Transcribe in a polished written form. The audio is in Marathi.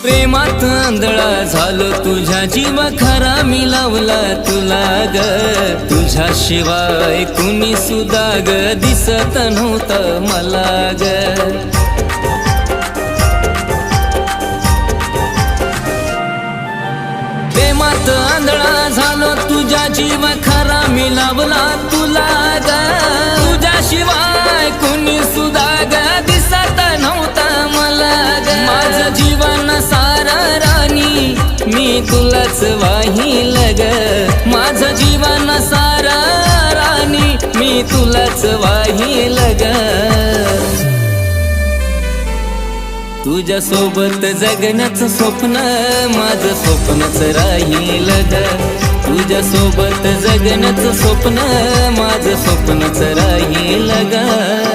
प्रेमात आंधळा झालो तुझ्या जीव खरा मी लावला तुला ग तुझ्याशिवाय कुणी सुद्धा ग दिसत नव्हतं मला ग प्रेमात आंधळा झालो तुझ्या जीव खरा मी लावला तुला ग तुझ्याशिवाय कुणी सुद्धा ग दिसत नव्हतं मला ग माझं जीवन सारा राणी मी तुलाच वाहिल ग माझं जीवन सारा राणी मी तुलाच वाहिल ग तुझ्या सोबत जगण्याचं स्वप्न माझं स्वप्नच राहील ग तुझ्या सोबत जगण्याचं स्वप्न माझं स्वप्नच राहील ग